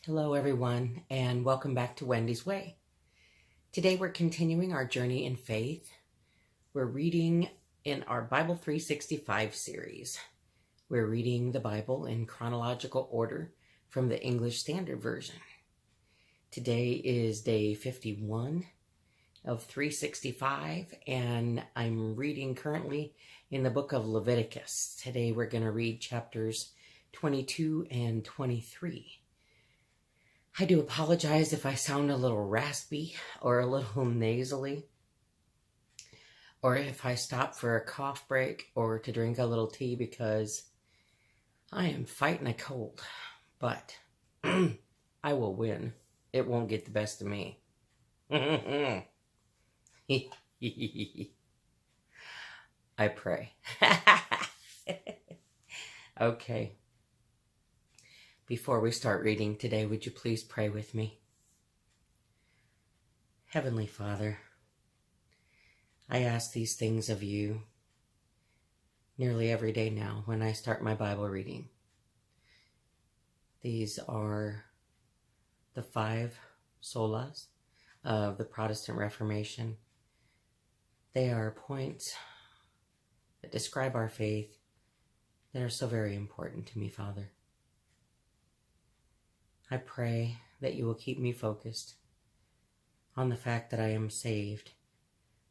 Hello, everyone, and welcome back to Wendy's Way. Today, we're continuing our journey in faith. We're reading in our Bible 365 series. We're reading the Bible in chronological order from the English Standard Version. Today is day 51 of 365, and I'm reading currently in the book of Leviticus. Today, we're going to read chapters 22 and 23. I do apologize if I sound a little raspy or a little nasally, or if I stop for a cough break or to drink a little tea, because I am fighting a cold, but I will win. It won't get the best of me. I pray. Okay. Before we start reading today, would you please pray with me? Heavenly Father, I ask these things of you nearly every day now when I start my Bible reading. These are the 5 solas of the Protestant Reformation. They are points that describe our faith that are so very important to me, Father. I pray that you will keep me focused on the fact that I am saved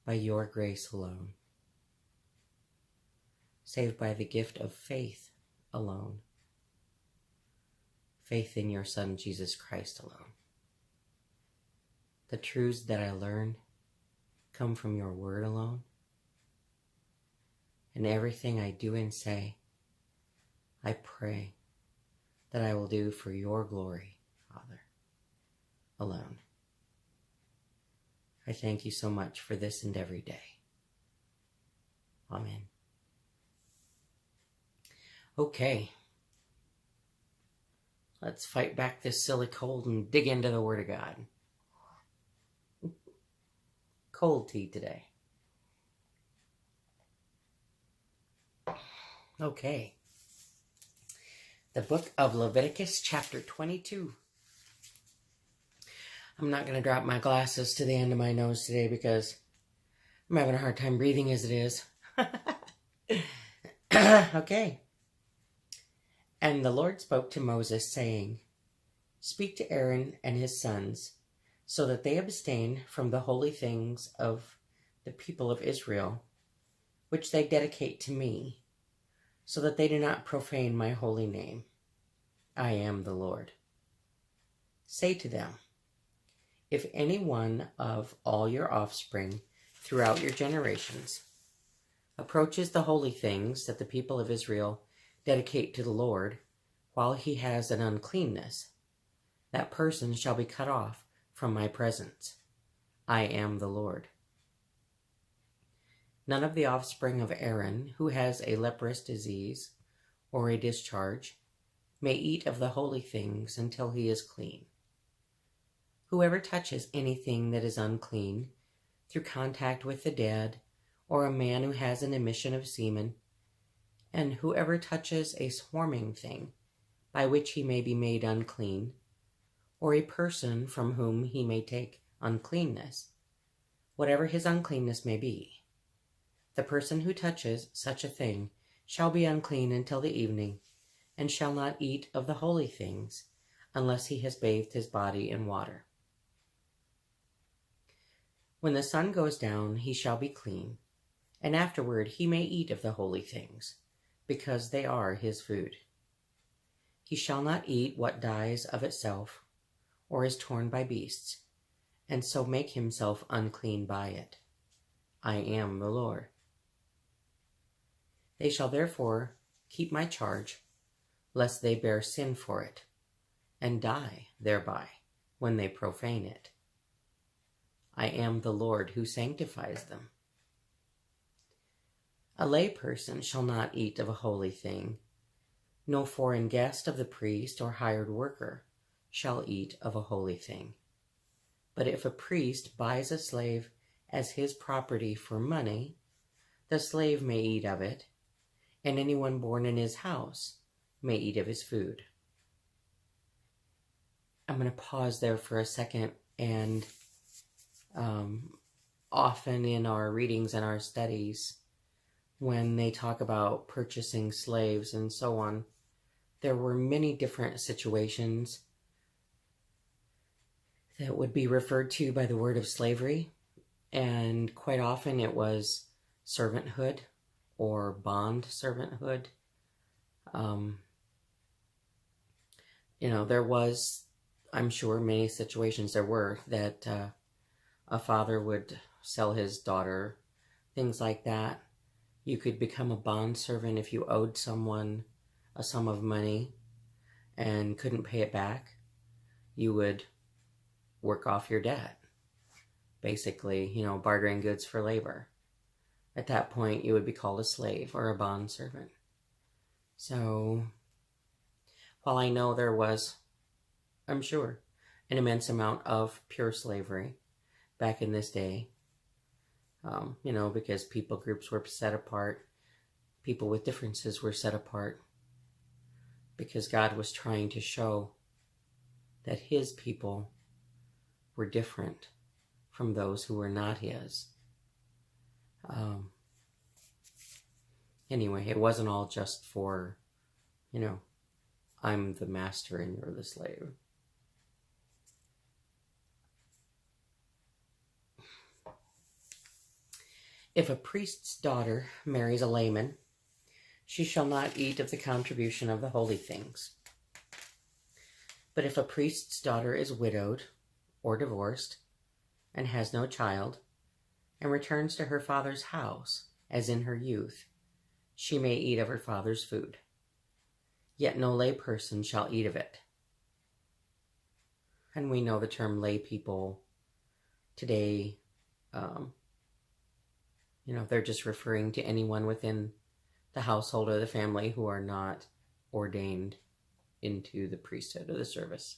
by your grace alone. Saved by the gift of faith alone. Faith in your Son, Jesus Christ, alone. The truths that I learn come from your word alone. And everything I do and say, I pray that I will do for your glory, Father, alone. I thank you so much for this and every day. Amen. Okay. Let's fight back this silly cold and dig into the Word of God. Cold tea today. Okay. The book of Leviticus, chapter 22. I'm not going to drop my glasses to the end of my nose today because I'm having a hard time breathing as it is. Okay. And the Lord spoke to Moses, saying, "Speak to Aaron and his sons, so that they abstain from the holy things of the people of Israel, which they dedicate to me, so that they do not profane my holy name. I am the Lord. Say to them, if any one of all your offspring throughout your generations approaches the holy things that the people of Israel dedicate to the Lord while he has an uncleanness, that person shall be cut off from my presence. I am the Lord. None of the offspring of Aaron who has a leprous disease or a discharge may eat of the holy things until he is clean. Whoever touches anything that is unclean through contact with the dead, or a man who has an emission of semen, and whoever touches a swarming thing by which he may be made unclean, or a person from whom he may take uncleanness, whatever his uncleanness may be, the person who touches such a thing shall be unclean until the evening, and shall not eat of the holy things, unless he has bathed his body in water. When the sun goes down, he shall be clean, and afterward he may eat of the holy things, because they are his food. He shall not eat what dies of itself, or is torn by beasts, and so make himself unclean by it. I am the Lord. They shall therefore keep my charge, lest they bear sin for it, and die thereby when they profane it. I am the Lord who sanctifies them. A lay person shall not eat of a holy thing. No foreign guest of the priest or hired worker shall eat of a holy thing. But if a priest buys a slave as his property for money, the slave may eat of it, and anyone born in his house may eat of his food. A I'm going to pause there for a second. And often in our readings and our studies, when they talk about purchasing slaves and so on, there were many different situations that would be referred to by the word of slavery. And quite often it was servanthood or bond servanthood. There was, I'm sure many situations there were that a father would sell his daughter, things like that. You could become a bond servant if you owed someone a sum of money and couldn't pay it back. You would work off your debt, basically, bartering goods for labor. At that point, you would be called a slave or a bond servant. So, while I know there was, I'm sure, an immense amount of pure slavery back in this day, because people groups were set apart, people with differences were set apart, because God was trying to show that his people were different from those who were not his. Anyway, it wasn't all just for, I'm the master and you're the slave. If a priest's daughter marries a layman, she shall not eat of the contribution of the holy things. But if a priest's daughter is widowed or divorced and has no child, and returns to her father's house, as in her youth, she may eat of her father's food. Yet no lay person shall eat of it. And we know the term lay people today, they're just referring to anyone within the household or the family who are not ordained into the priesthood or the service.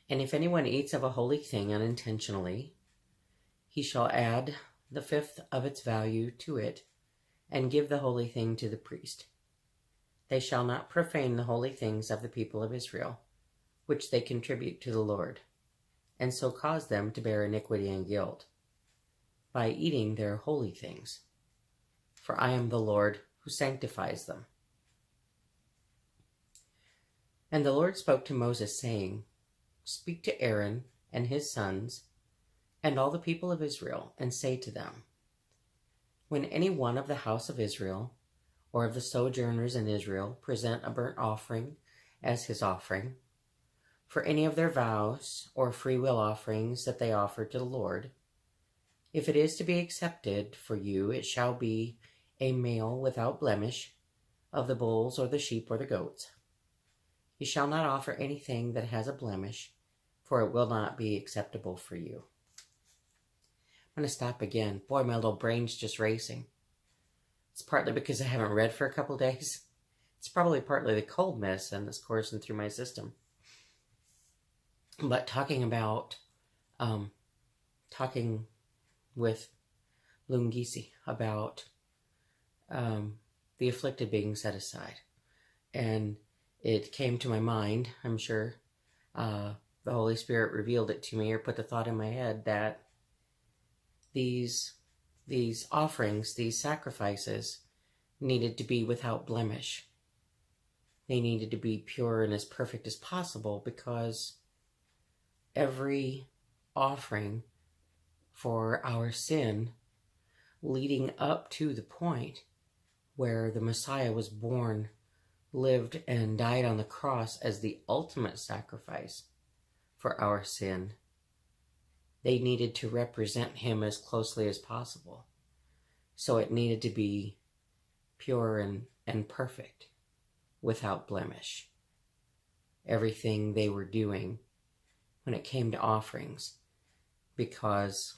And if anyone eats of a holy thing unintentionally, he shall add the fifth of its value to it and give the holy thing to the priest. They shall not profane the holy things of the people of Israel, which they contribute to the Lord, and so cause them to bear iniquity and guilt by eating their holy things. For I am the Lord who sanctifies them. And the Lord spoke to Moses, saying, Speak to Aaron and his sons and all the people of Israel, and say to them, When any one of the house of Israel or of the sojourners in Israel present a burnt offering as his offering, for any of their vows or freewill offerings that they offer to the Lord, if it is to be accepted for you, it shall be a male without blemish of the bulls or the sheep or the goats. You shall not offer anything that has a blemish, for it will not be acceptable for you. I'm going to stop again. Boy, my little brain's just racing. It's partly because I haven't read for a couple days. It's probably partly the cold medicine that's coursing through my system. But talking with Lungisi about the afflicted being set aside. And it came to my mind, I'm sure, the Holy Spirit revealed it to me or put the thought in my head that these offerings, these sacrifices, needed to be without blemish. They needed to be pure and as perfect as possible, because every offering for our sin leading up to the point where the Messiah was born, lived, and died on the cross as the ultimate sacrifice for our sin, they needed to represent him as closely as possible. So it needed to be pure and perfect, without blemish. Everything they were doing when it came to offerings, because,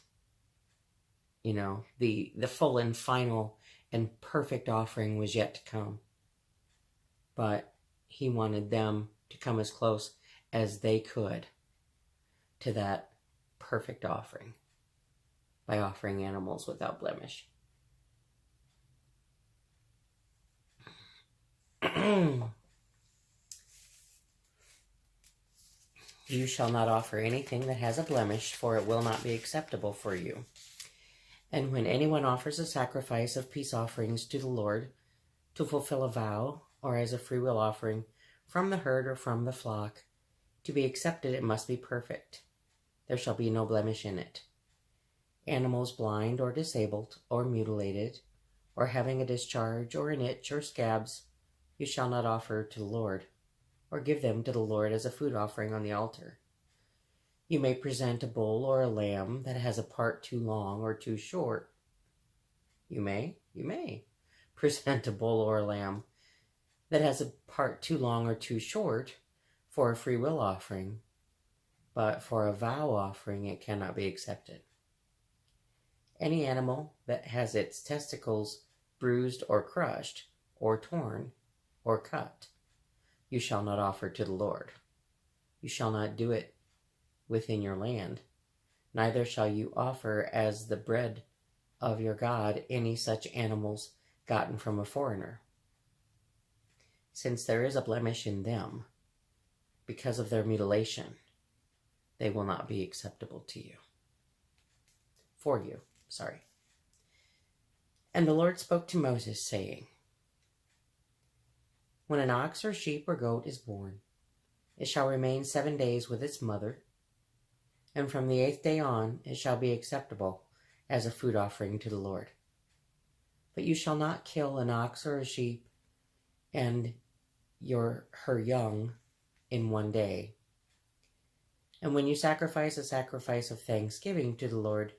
the full and final and perfect offering was yet to come. But he wanted them to come as close as they could to that perfect offering by offering animals without blemish. You shall not offer anything that has a blemish, for it will not be acceptable for you. And when anyone offers a sacrifice of peace offerings to the Lord, to fulfill a vow, or as a freewill offering, from the herd or from the flock, to be accepted it must be perfect. There shall be no blemish in it. Animals blind or disabled or mutilated, or having a discharge or an itch or scabs, you shall not offer to the Lord, or give them to the Lord as a food offering on the altar. You may present a bull or a lamb that has a part too long or too short. You may present a bull or a lamb that has a part too long or too short for a free will offering, but for a vow offering it cannot be accepted. Any animal that has its testicles bruised or crushed, or torn, or cut, you shall not offer to the Lord. You shall not do it within your land, neither shall you offer as the bread of your God any such animals gotten from a foreigner, since there is a blemish in them because of their mutilation. They will not be acceptable to you. For you. And the Lord spoke to Moses, saying, when an ox or sheep or goat is born, it shall remain 7 days with its mother, and from the 8th day on it shall be acceptable as a food offering to the Lord. But you shall not kill an ox or a sheep and her young in 1 day. And when you sacrifice a sacrifice of thanksgiving to the Lord,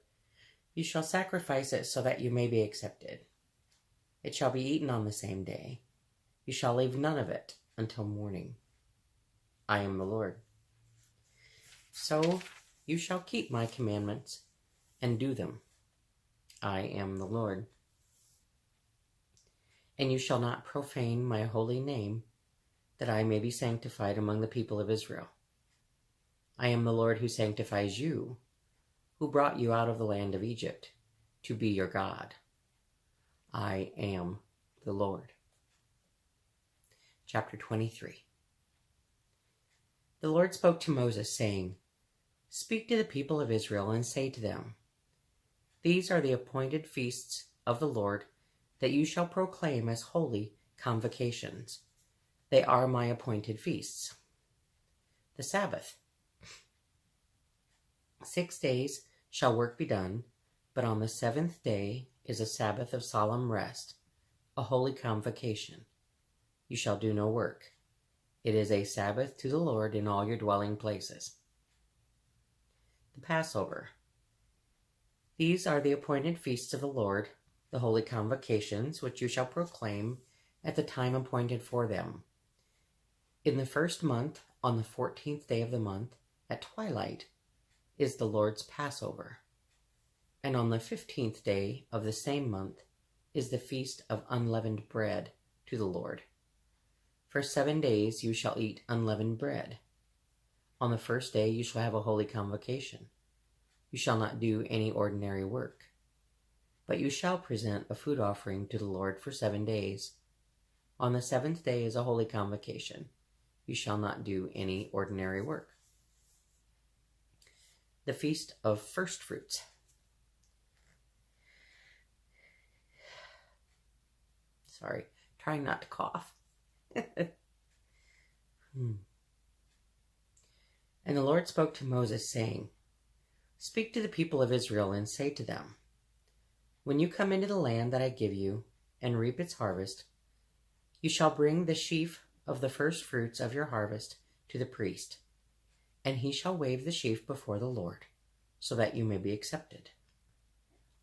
you shall sacrifice it so that you may be accepted. It shall be eaten on the same day. You shall leave none of it until morning. I am the Lord. So you shall keep my commandments and do them. I am the Lord. And you shall not profane my holy name, that I may be sanctified among the people of Israel. I am the Lord who sanctifies you, who brought you out of the land of Egypt, to be your God. I am the Lord. Chapter 23. The Lord spoke to Moses, saying, speak to the people of Israel and say to them, these are the appointed feasts of the Lord that you shall proclaim as holy convocations. They are my appointed feasts. The Sabbath. 6 days shall work be done, but on the 7th day is a Sabbath of solemn rest, a holy convocation. You shall do no work. It is a Sabbath to the Lord in all your dwelling places. The Passover. These are the appointed feasts of the Lord, the holy convocations, which you shall proclaim at the time appointed for them. In the 1st month, on the 14th day of the month, at twilight, is the Lord's Passover. And on the 15th day of the same month is the feast of unleavened bread to the Lord. For 7 days you shall eat unleavened bread. On the 1st day you shall have a holy convocation. You shall not do any ordinary work. But you shall present a food offering to the Lord for 7 days. On the 7th day is a holy convocation. You shall not do any ordinary work. The Feast of First Fruits. Sorry, trying not to cough. And the Lord spoke to Moses, saying, speak to the people of Israel and say to them, when you come into the land that I give you and reap its harvest, you shall bring the sheaf of the first fruits of your harvest to the priest, and he shall wave the sheaf before the Lord, so that you may be accepted.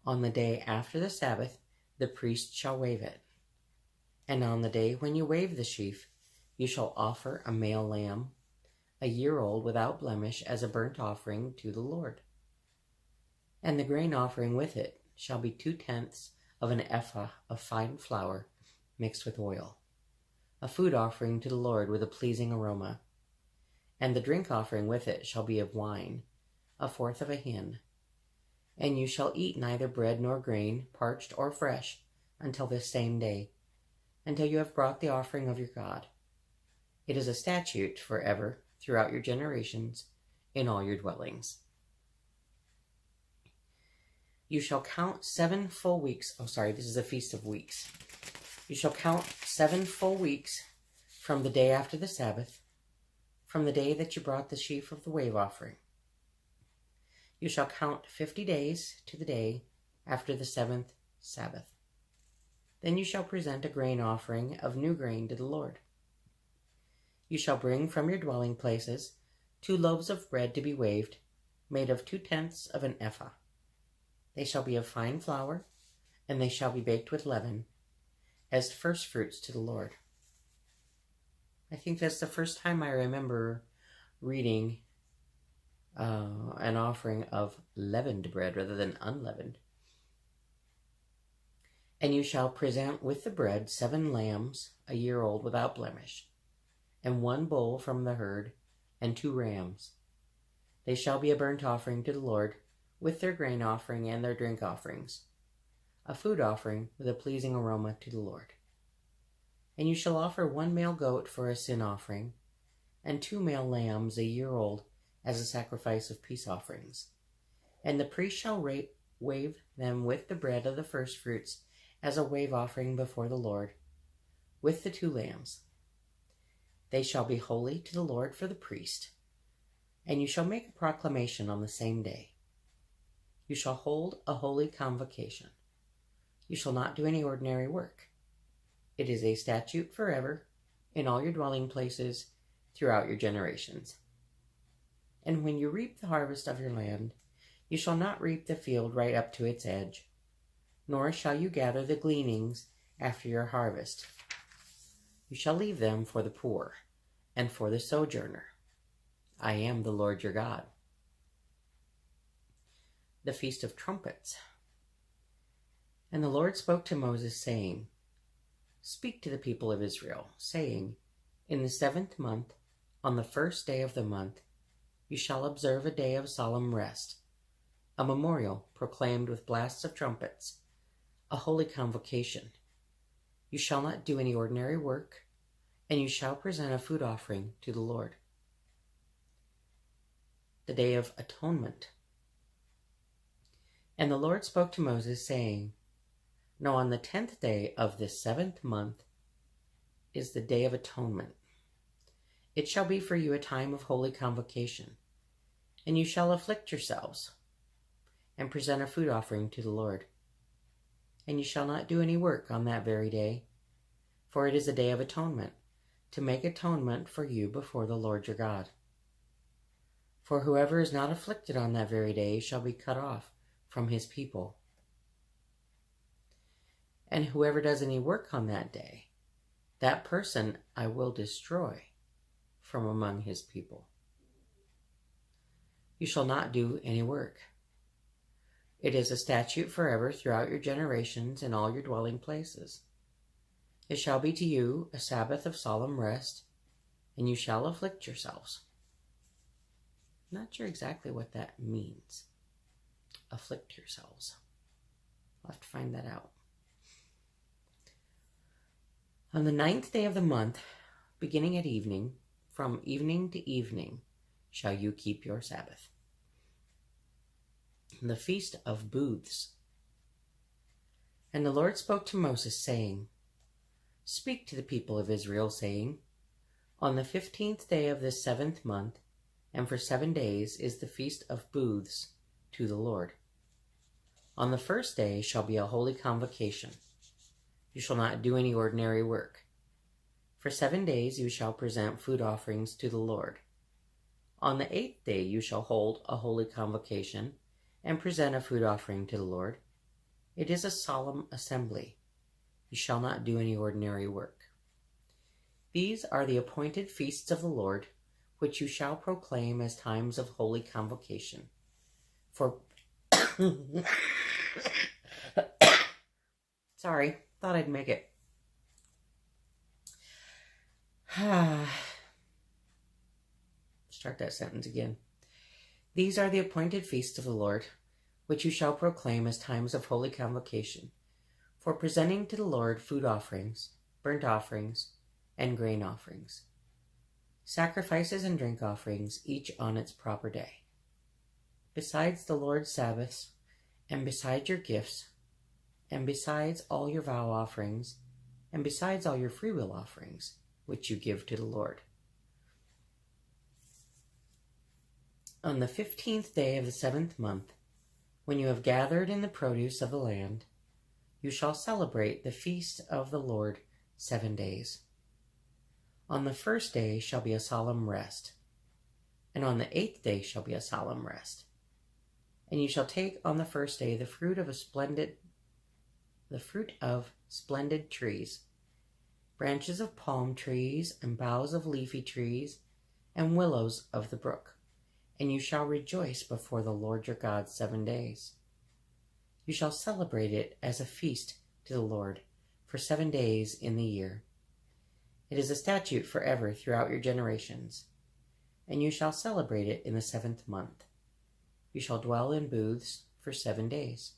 On the day after the Sabbath, the priest shall wave it. And on the day when you wave the sheaf, you shall offer a male lamb, a year old without blemish, as a burnt offering to the Lord. And the grain offering with it shall be 2/10 of an ephah of fine flour mixed with oil, a food offering to the Lord with a pleasing aroma. And the drink offering with it shall be of wine, 1/4 of a hin. And you shall eat neither bread nor grain, parched or fresh, until this same day, until you have brought the offering of your God. It is a statute forever throughout your generations in all your dwellings. You shall count 7 full weeks. Oh, sorry, this is a feast of weeks. You shall count 7 full weeks from the day after the Sabbath, from the day that you brought the sheaf of the wave offering. You shall count 50 days to the day after the 7th Sabbath. Then you shall present a grain offering of new grain to the Lord. You shall bring from your dwelling places 2 loaves of bread to be waved, made of 2/10 of an ephah. They shall be of fine flour, and they shall be baked with leaven, as firstfruits to the Lord. I think that's the first time I remember reading an offering of leavened bread rather than unleavened. And you shall present with the bread 7 lambs a year old without blemish, and 1 bull from the herd, and 2 rams. They shall be a burnt offering to the Lord, with their grain offering and their drink offerings, a food offering with a pleasing aroma to the Lord. And you shall offer 1 male goat for a sin offering, and 2 male lambs a year old as a sacrifice of peace offerings. And the priest shall wave them with the bread of the firstfruits as a wave offering before the Lord, with the 2 lambs. They shall be holy to the Lord for the priest, and you shall make a proclamation on the same day. You shall hold a holy convocation. You shall not do any ordinary work. It is a statute forever in all your dwelling places throughout your generations. And when you reap the harvest of your land, you shall not reap the field right up to its edge, nor shall you gather the gleanings after your harvest. You shall leave them for the poor and for the sojourner. I am the Lord your God. The Feast of Trumpets. And the Lord spoke to Moses, saying, Speak to the people of Israel, saying, In the 7th month, on the 1st day of the month, you shall observe a day of solemn rest, a memorial proclaimed with blasts of trumpets, a holy convocation. You shall not do any ordinary work, and you shall present a food offering to the Lord. The Day of Atonement. And the Lord spoke to Moses, saying, Now on the 10th day of this 7th month is the Day of Atonement. It shall be for you a time of holy convocation, and you shall afflict yourselves, and present a food offering to the Lord. And you shall not do any work on that very day, for it is a day of atonement, to make atonement for you before the Lord your God. For whoever is not afflicted on that very day shall be cut off from his people. And whoever does any work on that day, that person I will destroy from among his people. You shall not do any work. It is a statute forever throughout your generations in all your dwelling places. It shall be to you a Sabbath of solemn rest, and you shall afflict yourselves. I'm not sure exactly what that means. Afflict yourselves. I'll have to find that out. On the 9th day of the month, beginning at evening, from evening to evening, shall you keep your Sabbath. The Feast of Booths. And the Lord spoke to Moses, saying, Speak to the people of Israel, saying, On the 15th day of this 7th month, and for 7 days, is the Feast of Booths to the Lord. On the 1st day shall be a holy convocation. You shall not do any ordinary work. For 7 days you shall present food offerings to the Lord. On the 8th day you shall hold a holy convocation and present a food offering to the Lord. It is a solemn assembly. You shall not do any ordinary work. These are the appointed feasts of the Lord, which you shall proclaim as times of holy convocation. For sorry, thought I'd make it. Start that sentence again. These are the appointed feasts of the Lord, which you shall proclaim as times of holy convocation, for presenting to the Lord food offerings, burnt offerings, and grain offerings. sacrifices and drink offerings, each on its proper day. Besides the Lord's Sabbaths, and besides your gifts, and besides all your vow offerings, and besides all your freewill offerings, which you give to the Lord. On the 15th day of the 7th month, when you have gathered in the produce of the land, you shall celebrate the feast of the Lord 7 days. On the 1st day shall be a solemn rest, and on the 8th day shall be a solemn rest. And you shall take on the 1st day the fruit of splendid trees, branches of palm trees, and boughs of leafy trees, and willows of the brook. And you shall rejoice before the Lord your God 7 days. You shall celebrate it as a feast to the Lord for 7 days in the year. It is a statute forever throughout your generations, and you shall celebrate it in the 7th month. You shall dwell in booths for 7 days.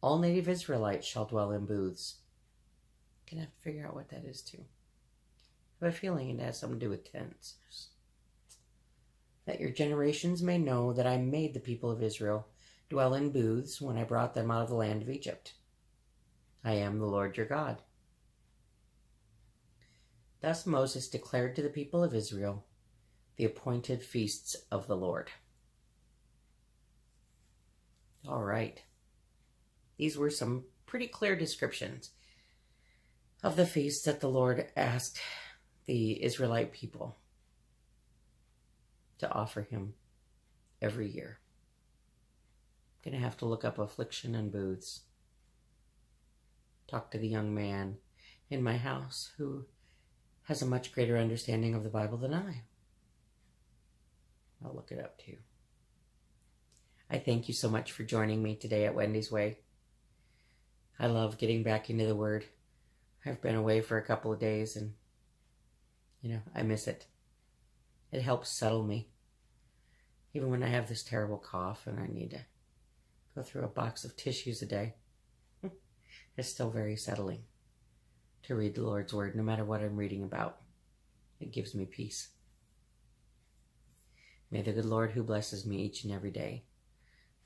All native Israelites shall dwell in booths. I'm going to have to figure out what that is too. I have a feeling it has something to do with tents. That your generations may know that I made the people of Israel dwell in booths when I brought them out of the land of Egypt. I am the Lord your God. Thus Moses declared to the people of Israel the appointed feasts of the Lord. All right. These were some pretty clear descriptions of the feasts that the Lord asked the Israelite people to offer him every year. I'm going to have to look up affliction and booths. Talk to the young man in my house who has a much greater understanding of the Bible than I. I'll look it up too. I thank you so much for joining me today at Wendy's Way. I love getting back into the Word. I've been away for a couple of days and, I miss it. It helps settle me. Even when I have this terrible cough and I need to go through a box of tissues a day, it's still very settling to read the Lord's Word, no matter what I'm reading about. It gives me peace. May the good Lord, who blesses me each and every day,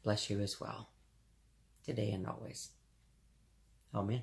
bless you as well, today and always. Amen.